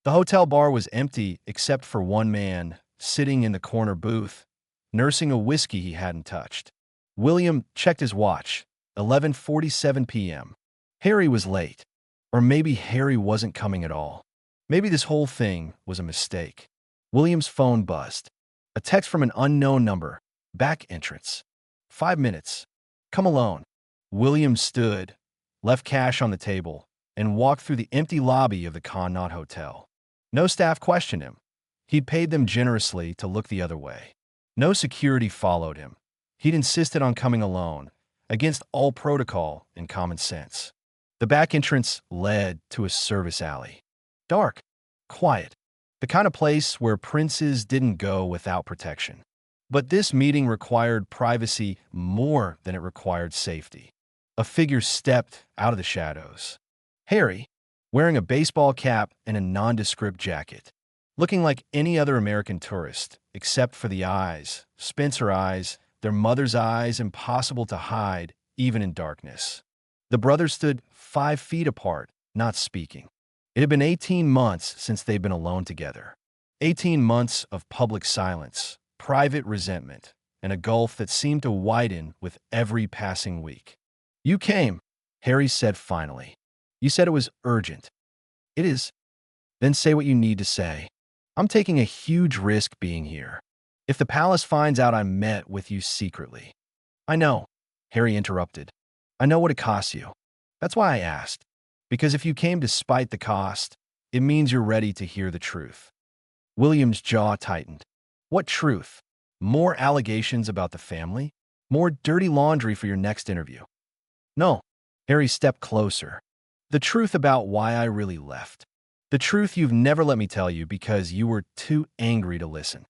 The hotel bar was empty except for one man sitting in the corner booth, nursing a whiskey he hadn't touched. William checked his watch. 11:47 p.m. Harry was late. Or maybe Harry wasn't coming at all. Maybe this whole thing was a mistake. William's phone buzzed. A text from an unknown number. Back entrance. 5 minutes. Come alone. William stood, left cash on the table, and walked through the empty lobby of the Connaught Hotel. No staff questioned him. He'd paid them generously to look the other way. No security followed him. He'd insisted on coming alone, against all protocol and common sense. The back entrance led to a service alley. Dark, quiet, the kind of place where princes didn't go without protection. But this meeting required privacy more than it required safety. A figure stepped out of the shadows. Harry, wearing a baseball cap and a nondescript jacket, looking like any other American tourist, except for the eyes, Spencer eyes, their mother's eyes impossible to hide, even in darkness. The brothers stood 5 feet apart, not speaking. It had been 18 months since they'd been alone together. 18 months of public silence, private resentment, and a gulf that seemed to widen with every passing week. "You came," Harry said finally. "You said it was urgent." "It is." "Then say what you need to say. I'm taking a huge risk being here. If the palace finds out I met with you secretly—" "I know," Harry interrupted. "I know what it costs you. That's why I asked. Because if you came despite the cost, it means you're ready to hear the truth." William's jaw tightened. What truth? More allegations about the family? More dirty laundry for your next interview? "No." Harry stepped closer. "The truth about why I really left. The truth you've never let me tell you because you were too angry to listen."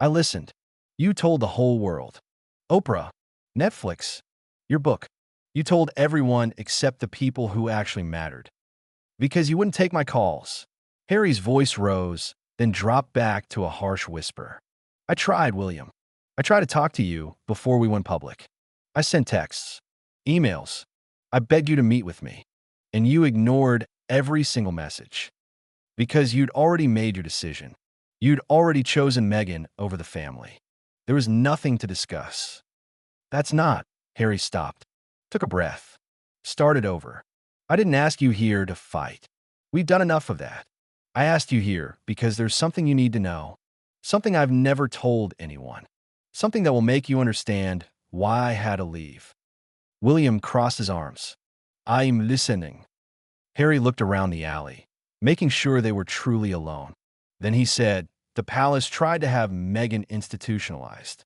"I listened. You told the whole world. Oprah, Netflix, your book. You told everyone except the people who actually mattered. Because you wouldn't take my calls." Harry's voice rose, then dropped back to a harsh whisper. "I tried, William. I tried to talk to you before we went public. I sent texts, emails. I begged you to meet with me. And you ignored every single message. Because you'd already made your decision. You'd already chosen Meghan over the family. There was nothing to discuss." "That's not—" Harry stopped, took a breath, started over. "I didn't ask you here to fight. We've done enough of that. I asked you here because there's something you need to know. Something I've never told anyone. Something that will make you understand why I had to leave." William crossed his arms. "I'm listening." Harry looked around the alley, making sure they were truly alone. Then he said, "The palace tried to have Meghan institutionalized."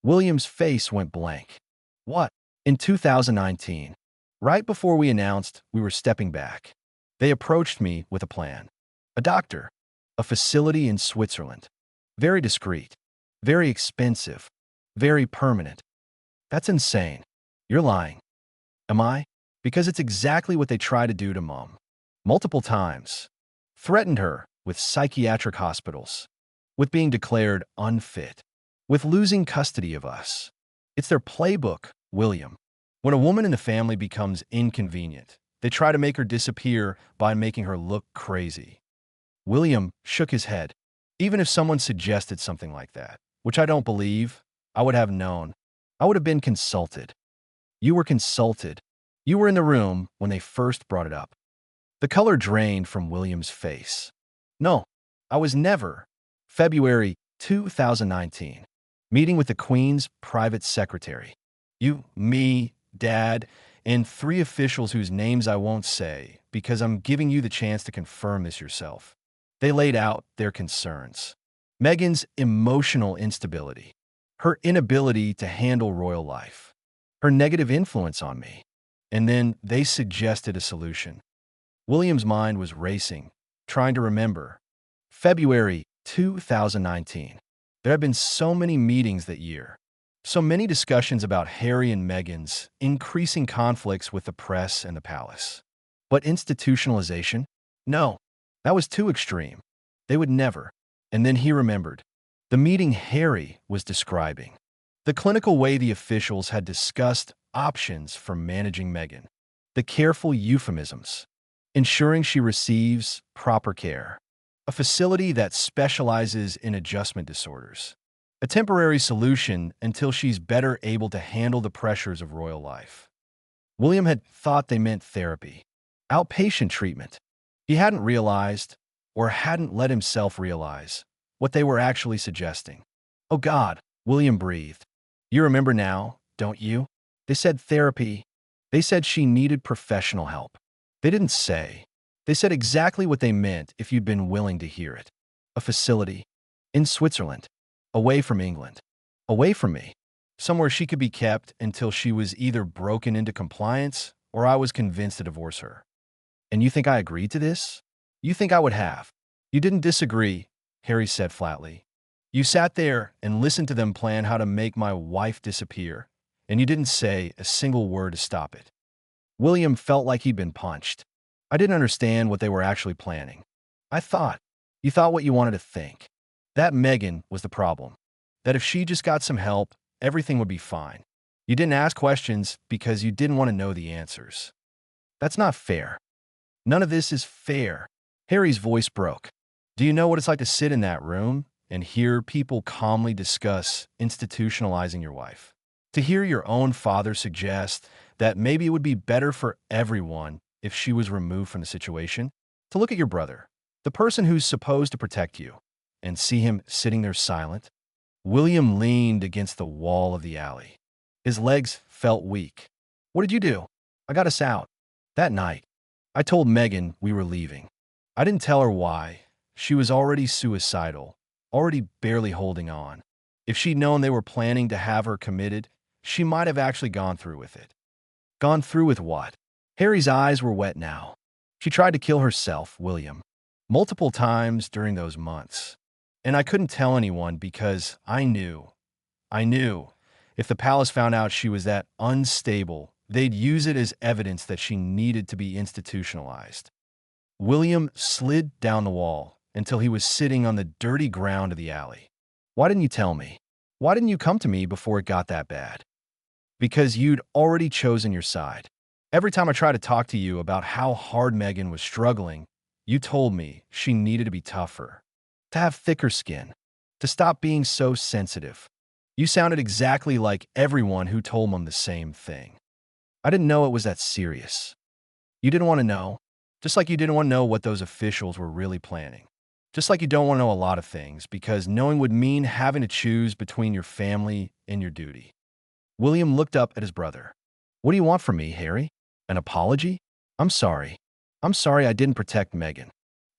William's face went blank. "What?" "In 2019, right before we announced we were stepping back, they approached me with a plan. A doctor, a facility in Switzerland. Very discreet, very expensive, very permanent." "That's insane." "You're lying." "Am I?" "Because it's exactly what they tried to do to Mom. Multiple times. Threatened her with psychiatric hospitals, with being declared unfit, with losing custody of us. It's their playbook, William. When a woman in the family becomes inconvenient, they try to make her disappear by making her look crazy." William shook his head. "Even if someone suggested something like that, which I don't believe, I would have known. I would have been consulted." "You were consulted. You were in the room when they first brought it up." The color drained from William's face. "No, I was never." February 2019. Meeting with the Queen's private secretary. You, me, Dad, and 3 officials whose names I won't say because I'm giving you the chance to confirm this yourself. They laid out their concerns. Meghan's emotional instability, her inability to handle royal life, her negative influence on me. And then they suggested a solution. William's mind was racing, trying to remember. February 2019. There had been so many meetings that year. So many discussions about Harry and Meghan's increasing conflicts with the press and the palace. But institutionalization? No, that was too extreme. They would never. And then he remembered. The meeting Harry was describing. The clinical way the officials had discussed options for managing Meghan. The careful euphemisms. Ensuring she receives proper care. a facility that specializes in adjustment disorders. A temporary solution until she's better able to handle the pressures of royal life. William had thought they meant therapy, outpatient treatment. He hadn't realized, or hadn't let himself realize, what they were actually suggesting. Oh God, William breathed. You remember now, don't you? They said therapy. They said she needed professional help. They didn't say. They said exactly what they meant if you'd been willing to hear it. A facility. In Switzerland. Away from England. Away from me. Somewhere she could be kept until she was either broken into compliance or I was convinced to divorce her. And you think I agreed to this? You think I would have? You didn't disagree, Harry said flatly. You sat there and listened to them plan how to make my wife disappear, and you didn't say a single word to stop it. William felt like he'd been punched. I didn't understand what they were actually planning. I thought. You thought what you wanted to think. That Meghan was the problem. That if she just got some help, everything would be fine. You didn't ask questions because you didn't want to know the answers. That's not fair. None of this is fair. Harry's voice broke. Do you know what it's like to sit in that room and hear people calmly discuss institutionalizing your wife? To hear your own father suggest that maybe it would be better for everyone if she was removed from the situation? To look at your brother, the person who's supposed to protect you, and see him sitting there silent? William leaned against the wall of the alley. His legs felt weak. What did you do? I got us out. That night, I told Meghan we were leaving. I didn't tell her why. She was already suicidal, already barely holding on. If she'd known they were planning to have her committed, she might have actually gone through with it. Gone through with what? Harry's eyes were wet now. She tried to kill herself, William, multiple times during those months. And I couldn't tell anyone because I knew, if the palace found out she was that unstable, they'd use it as evidence that she needed to be institutionalized. William slid down the wall until he was sitting on the dirty ground of the alley. Why didn't you tell me? Why didn't you come to me before it got that bad? Because you'd already chosen your side. Every time I tried to talk to you about how hard Meghan was struggling, you told me she needed to be tougher, to have thicker skin, to stop being so sensitive. You sounded exactly like everyone who told Mom the same thing. I didn't know it was that serious. You didn't want to know, just like you didn't want to know what those officials were really planning. Just like you don't want to know a lot of things, because knowing would mean having to choose between your family and your duty. William looked up at his brother. What do you want from me, Harry? An apology? I'm sorry. I'm sorry I didn't protect Meghan.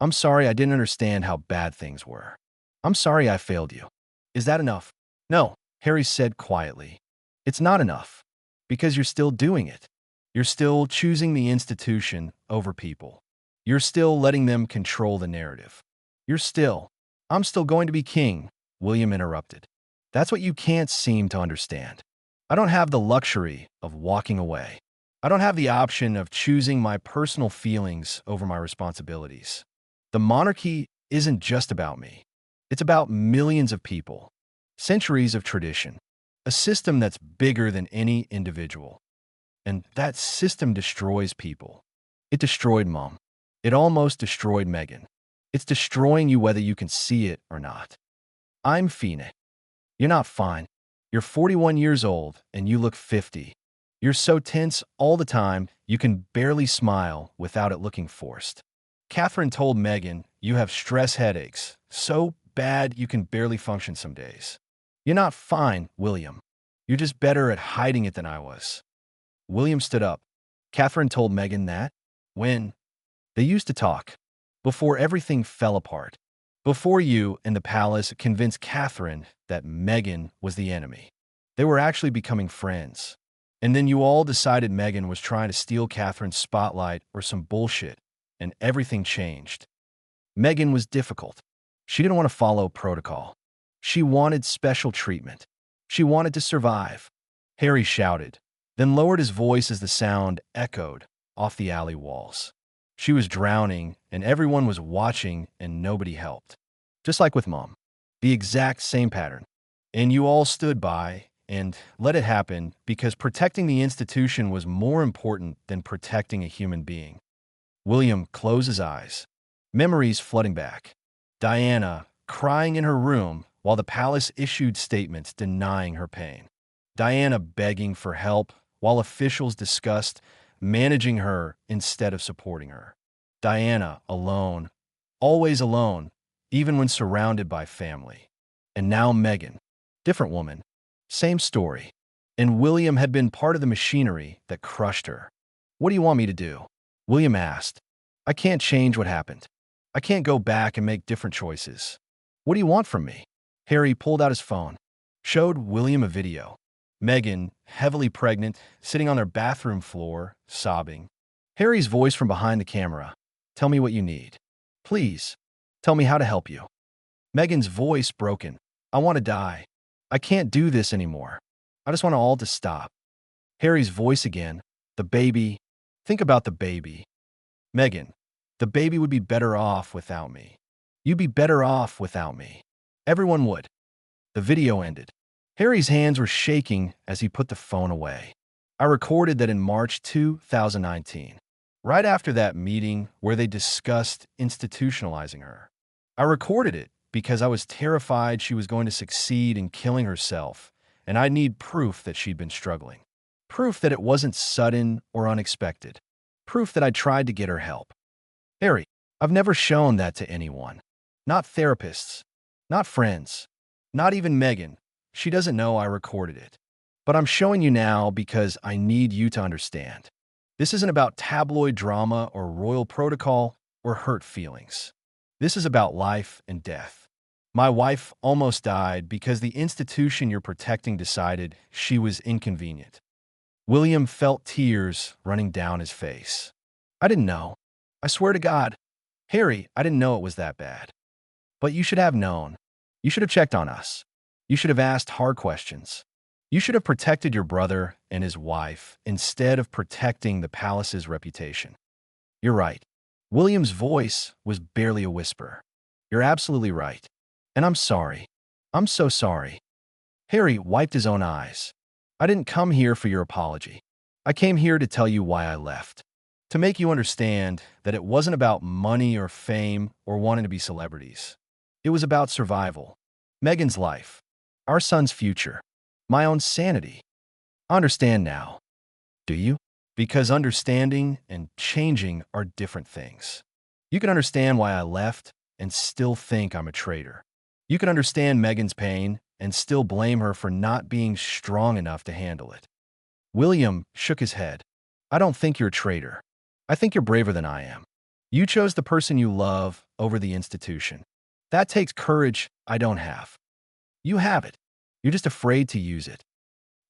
I'm sorry I didn't understand how bad things were. I'm sorry I failed you. Is that enough? No, Harry said quietly. It's not enough. Because you're still doing it. You're still choosing the institution over people. You're still letting them control the narrative. I'm still going to be king, William interrupted. That's what you can't seem to understand. I don't have the luxury of walking away. I don't have the option of choosing my personal feelings over my responsibilities. The monarchy isn't just about me. It's about millions of people, centuries of tradition, a system that's bigger than any individual. And that system destroys people. It destroyed Mom. It almost destroyed Meghan. It's destroying you whether you can see it or not. I'm Fina. You're not fine. You're 41 years old and you look 50. You're so tense all the time you can barely smile without it looking forced. Catherine told Meghan you have stress headaches, so bad you can barely function some days. You're not fine, William. You're just better at hiding it than I was. William stood up. Catherine told Meghan that when they used to talk, before everything fell apart, before you and the palace convinced Catherine that Meghan was the enemy. They were actually becoming friends. And then you all decided Meghan was trying to steal Catherine's spotlight or some bullshit, and everything changed. Meghan was difficult. She didn't want to follow protocol. She wanted special treatment. She wanted to survive. Harry shouted, then lowered his voice as the sound echoed off the alley walls. She was drowning, and everyone was watching, and nobody helped. Just like with Mom. The exact same pattern. And you all stood by and let it happen because protecting the institution was more important than protecting a human being. William closed his eyes, memories flooding back. Diana, crying in her room while the palace issued statements denying her pain. Diana begging for help while officials discussed managing her instead of supporting her. Diana alone, always alone, even when surrounded by family. And now Meghan, different woman, same story. And William had been part of the machinery that crushed her. What do you want me to do? William asked. I can't change what happened. I can't go back and make different choices. What do you want from me? Harry pulled out his phone, showed William a video. Meghan, heavily pregnant, sitting on their bathroom floor, sobbing. Harry's voice from behind the camera. Tell me what you need. Please, tell me how to help you. Meghan's voice broken. I want to die. I can't do this anymore. I just want it all to stop. Harry's voice again. The baby. Think about the baby. Meghan, the baby would be better off without me. You'd be better off without me. Everyone would. The video ended. Harry's hands were shaking as he put the phone away. I recorded that in March 2019, right after that meeting where they discussed institutionalizing her. I recorded it because I was terrified she was going to succeed in killing herself, and I need proof that she'd been struggling. Proof that it wasn't sudden or unexpected. Proof that I tried to get her help. Harry, I've never shown that to anyone. Not therapists. Not friends. Not even Meghan. She doesn't know I recorded it. But I'm showing you now because I need you to understand. This isn't about tabloid drama or royal protocol or hurt feelings. This is about life and death. My wife almost died because the institution you're protecting decided she was inconvenient. William felt tears running down his face. I didn't know. I swear to God. Harry, I didn't know it was that bad. But you should have known. You should have checked on us. You should have asked hard questions. You should have protected your brother and his wife instead of protecting the palace's reputation. You're right. William's voice was barely a whisper. You're absolutely right. And I'm sorry. I'm so sorry. Harry wiped his own eyes. I didn't come here for your apology. I came here to tell you why I left. To make you understand that it wasn't about money or fame or wanting to be celebrities. It was about survival. Meghan's life. Our son's future. My own sanity. I understand now. Do you? Because understanding and changing are different things. You can understand why I left and still think I'm a traitor. You can understand Meghan's pain and still blame her for not being strong enough to handle it. William shook his head. I don't think you're a traitor. I think you're braver than I am. You chose the person you love over the institution. That takes courage I don't have. You have it. You're just afraid to use it.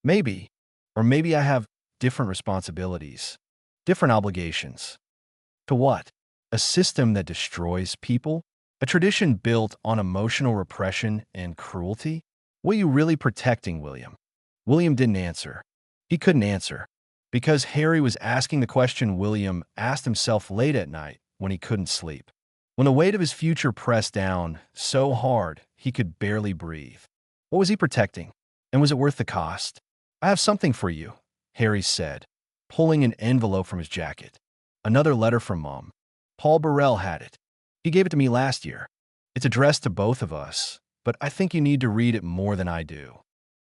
Maybe, or maybe I have different responsibilities, different obligations. To what? A system that destroys people? A tradition built on emotional repression and cruelty? What are you really protecting, William? William didn't answer. He couldn't answer. Because Harry was asking the question William asked himself late at night when he couldn't sleep. When the weight of his future pressed down so hard he could barely breathe. What was he protecting? And was it worth the cost? I have something for you, Harry said, pulling an envelope from his jacket. Another letter from Mom. Paul Burrell had it. He gave it to me last year. It's addressed to both of us, but I think you need to read it more than I do.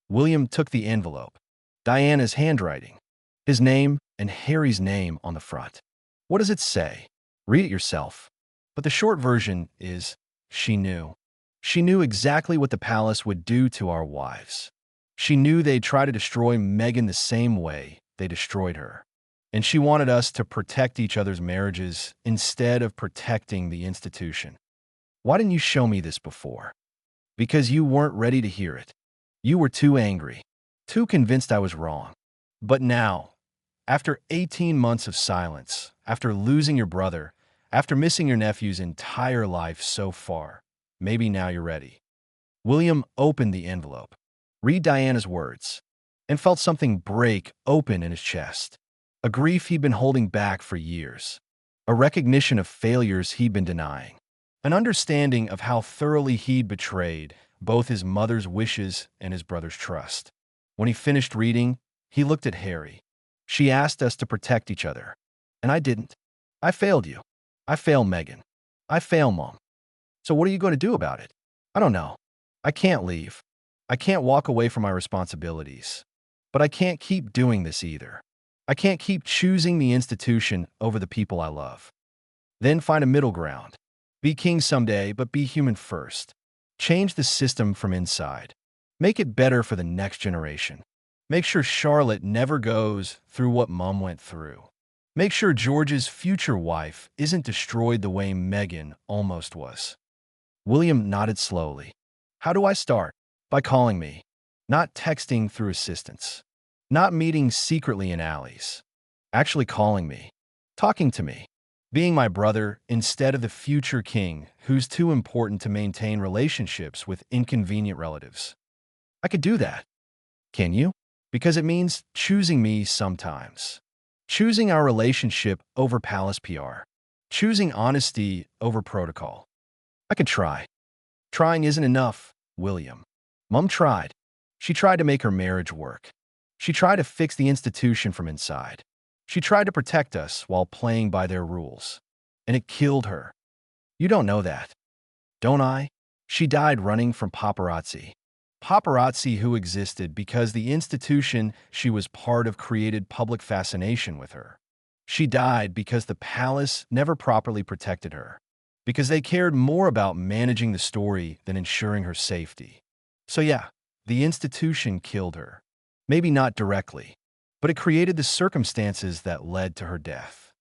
William took the envelope. Diana's handwriting. His name and Harry's name on the front. What does it say? Read it yourself. But the short version is, she knew. She knew exactly what the palace would do to our wives. She knew they'd try to destroy Meghan the same way they destroyed her. And she wanted us to protect each other's marriages instead of protecting the institution. Why didn't you show me this before? Because you weren't ready to hear it. You were too angry, too convinced I was wrong. But now, after 18 months of silence, after losing your brother, after missing your nephew's entire life so far, maybe now you're ready. William opened the envelope, read Diana's words, and felt something break open in his chest. A grief he'd been holding back for years. A recognition of failures he'd been denying. An understanding of how thoroughly he'd betrayed both his mother's wishes and his brother's trust. When he finished reading, he looked at Harry. She asked us to protect each other, and I didn't. I failed you. I failed Meghan. I failed Mom. So what are you going to do about it? I don't know. I can't leave. I can't walk away from my responsibilities. But I can't keep doing this either. I can't keep choosing the institution over the people I love. Then find a middle ground. Be king someday, but be human first. Change the system from inside. Make it better for the next generation. Make sure Charlotte never goes through what Mom went through. Make sure George's future wife isn't destroyed the way Meghan almost was. William nodded slowly. How do I start? By calling me. Not texting through assistants. Not meeting secretly in alleys. Actually calling me. Talking to me. Being my brother instead of the future king who's too important to maintain relationships with inconvenient relatives. I could do that. Can you? Because it means choosing me sometimes. Choosing our relationship over palace PR. Choosing honesty over protocol. I could try. Trying isn't enough, William. Mom tried. She tried to make her marriage work. She tried to fix the institution from inside. She tried to protect us while playing by their rules. And it killed her. You don't know that. Don't I? She died running from paparazzi. Paparazzi who existed because the institution she was part of created public fascination with her. She died because the palace never properly protected her. Because they cared more about managing the story than ensuring her safety. So yeah, the institution killed her. Maybe not directly, but it created the circumstances that led to her death.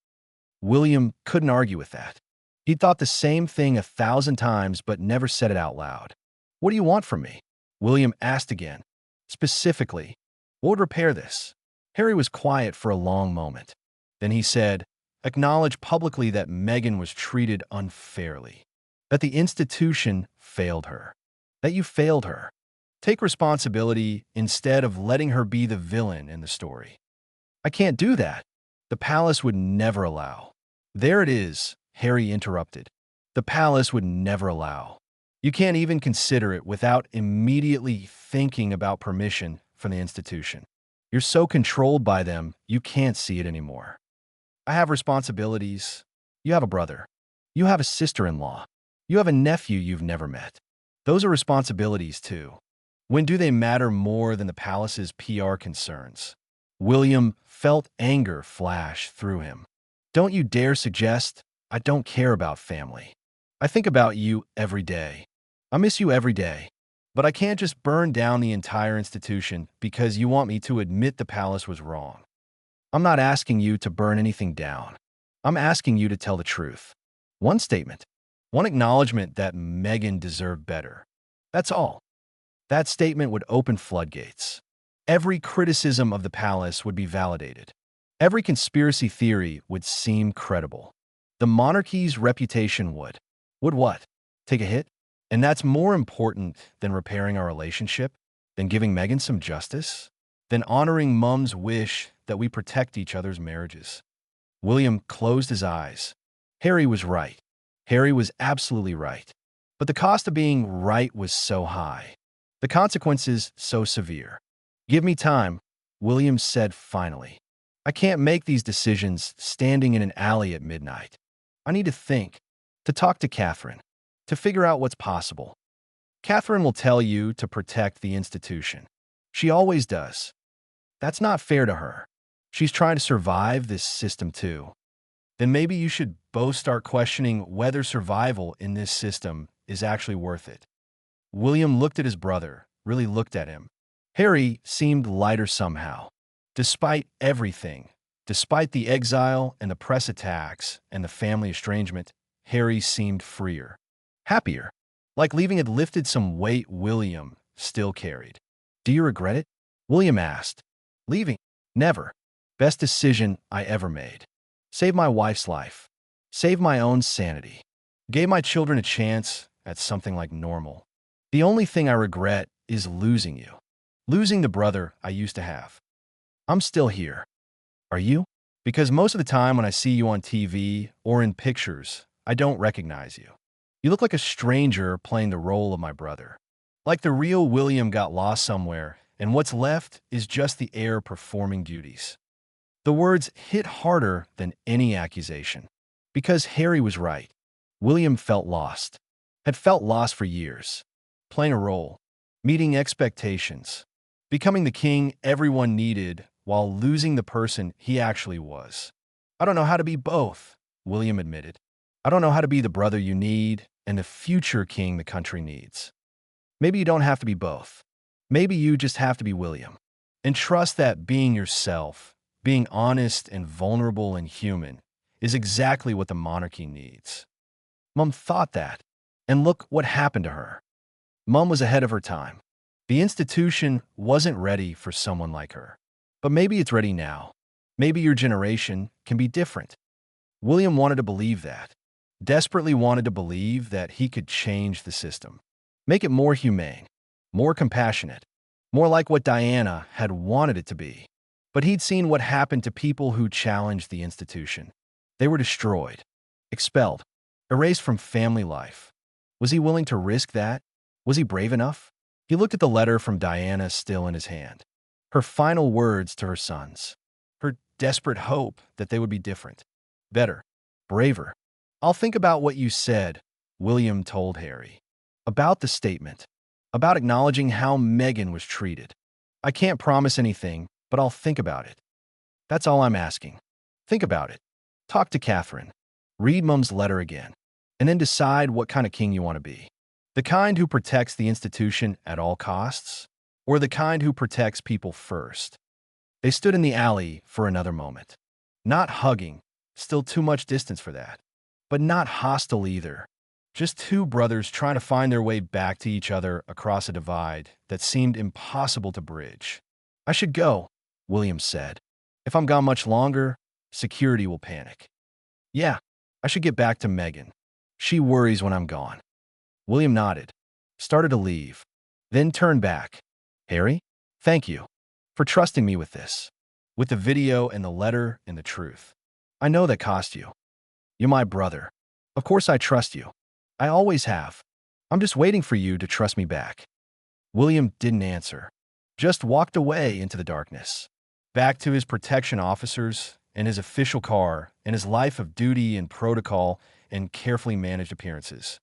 William couldn't argue with that. He'd thought the same thing 1,000 times but never said it out loud. What do you want from me? William asked again. Specifically, what would repair this? Harry was quiet for a long moment. Then he said, acknowledge publicly that Meghan was treated unfairly. That the institution failed her. That you failed her. Take responsibility instead of letting her be the villain in the story. I can't do that. The palace would never allow. There it is, Harry interrupted. The palace would never allow. You can't even consider it without immediately thinking about permission from the institution. You're so controlled by them, you can't see it anymore. I have responsibilities. You have a brother. You have a sister-in-law. You have a nephew you've never met. Those are responsibilities, too. When do they matter more than the palace's PR concerns? William felt anger flash through him. Don't you dare suggest I don't care about family. I think about you every day. I miss you every day. But I can't just burn down the entire institution because you want me to admit the palace was wrong. I'm not asking you to burn anything down. I'm asking you to tell the truth. One statement. One acknowledgement that Meghan deserved better. That's all. That statement would open floodgates. Every criticism of the palace would be validated. Every conspiracy theory would seem credible. The monarchy's reputation would. Would what? Take a hit? And that's more important than repairing our relationship? Than giving Meghan some justice? Than honoring Mom's wish that we protect each other's marriages? William closed his eyes. Harry was right. Harry was absolutely right. But the cost of being right was so high. The consequences so severe. Give me time, William said finally. I can't make these decisions standing in an alley at midnight. I need to think, to talk to Catherine, to figure out what's possible. Catherine will tell you to protect the institution. She always does. That's not fair to her. She's trying to survive this system too. Then maybe you should both start questioning whether survival in this system is actually worth it. William looked at his brother, really looked at him. Harry seemed lighter somehow. Despite everything, despite the exile and the press attacks and the family estrangement, Harry seemed freer. Happier. Like leaving had lifted some weight William still carried. Do you regret it? William asked. Leaving? Never. Best decision I ever made. Saved my wife's life. Saved my own sanity. Gave my children a chance at something like normal. The only thing I regret is losing you. Losing the brother I used to have. I'm still here. Are you? Because most of the time when I see you on TV or in pictures, I don't recognize you. You look like a stranger playing the role of my brother. Like the real William got lost somewhere, and what's left is just the heir performing duties. The words hit harder than any accusation. Because Harry was right. William felt lost. had felt lost for years, playing a role, meeting expectations, becoming the king everyone needed while losing the person he actually was. I don't know how to be both, William admitted. I don't know how to be the brother you need and the future king the country needs. Maybe you don't have to be both. Maybe you just have to be William. And trust that being yourself, being honest and vulnerable and human, is exactly what the monarchy needs. Mom thought that, and look what happened to her. Mom was ahead of her time. The institution wasn't ready for someone like her. But maybe it's ready now. Maybe your generation can be different. William wanted to believe that, desperately wanted to believe that he could change the system, make it more humane, more compassionate, more like what Diana had wanted it to be. But he'd seen what happened to people who challenged the institution. They were destroyed, expelled, erased from family life. Was he willing to risk that? Was he brave enough? He looked at the letter from Diana still in his hand. Her final words to her sons. Her desperate hope that they would be different, better, braver. I'll think about what you said, William told Harry. About the statement. About acknowledging how Meghan was treated. I can't promise anything, but I'll think about it. That's all I'm asking. Think about it. Talk to Catherine. Read Mum's letter again. And then decide what kind of king you want to be. The kind who protects the institution at all costs, or the kind who protects people first. They stood in the alley for another moment. Not hugging, still too much distance for that. But not hostile either. Just two brothers trying to find their way back to each other across a divide that seemed impossible to bridge. I should go, William said. If I'm gone much longer, security will panic. Yeah, I should get back to Meghan. She worries when I'm gone. William nodded, started to leave, then turned back. Harry, thank you for trusting me with this, with the video and the letter and the truth. I know that cost you. You're my brother. Of course I trust you. I always have. I'm just waiting for you to trust me back. William didn't answer, just walked away into the darkness, back to his protection officers and his official car and his life of duty and protocol and carefully managed appearances.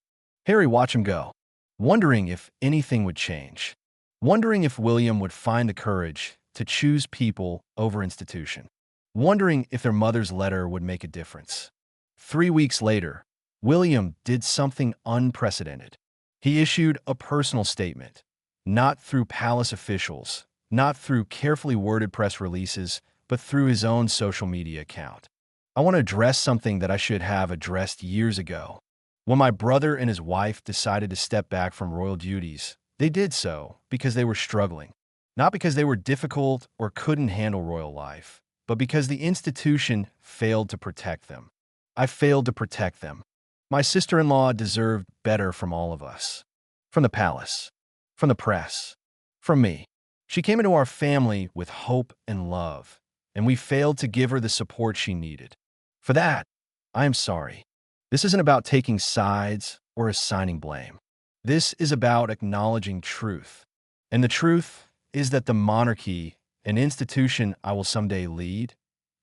Harry watched him go, wondering if anything would change, wondering if William would find the courage to choose people over institution, wondering if their mother's letter would make a difference. 3 weeks later, William did something unprecedented. He issued a personal statement, not through palace officials, not through carefully worded press releases, but through his own social media account. I want to address something that I should have addressed years ago. When my brother and his wife decided to step back from royal duties, they did so because they were struggling, not because they were difficult or couldn't handle royal life, but because the institution failed to protect them. I failed to protect them. My sister-in-law deserved better from all of us. From the palace, from the press, from me. She came into our family with hope and love, and we failed to give her the support she needed. For that, I am sorry. This isn't about taking sides or assigning blame. This is about acknowledging truth. And the truth is that the monarchy, an institution I will someday lead,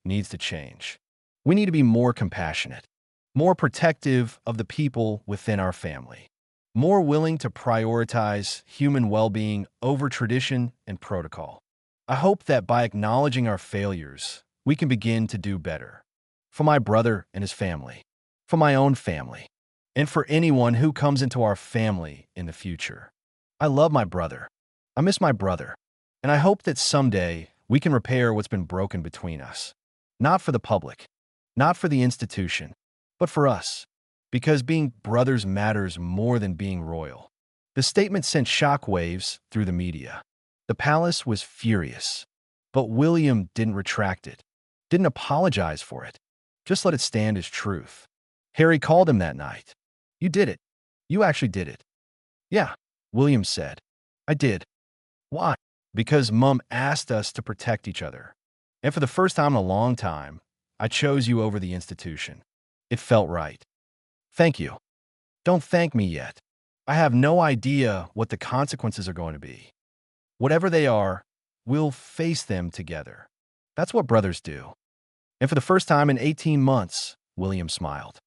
needs to change. We need to be more compassionate, more protective of the people within our family, more willing to prioritize human well-being over tradition and protocol. I hope that by acknowledging our failures, we can begin to do better. For my brother and his family, for my own family, and for anyone who comes into our family in the future. I love my brother. I miss my brother. And I hope that someday we can repair what's been broken between us. Not for the public, not for the institution, but for us. Because being brothers matters more than being royal. The statement sent shockwaves through the media. The palace was furious. But William didn't retract it, didn't apologize for it. Just let it stand as truth. Harry called him that night. You did it. You actually did it. Yeah, William said. I did. Why? Because Mum asked us to protect each other. And for the first time in a long time, I chose you over the institution. It felt right. Thank you. Don't thank me yet. I have no idea what the consequences are going to be. Whatever they are, we'll face them together. That's what brothers do. And for the first time in 18 months, William smiled.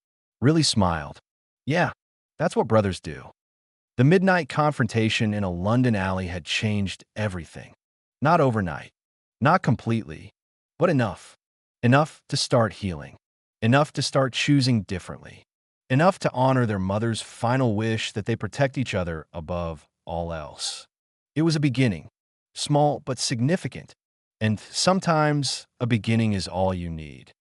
Really smiled. Yeah, That's what brothers do. The midnight confrontation in a London alley had changed everything. Not overnight, not completely, but enough. Enough to start healing. Enough to start choosing differently. Enough to honor their mother's final wish that they protect each other above all else. It was a beginning, small but significant, and sometimes a beginning is all you need.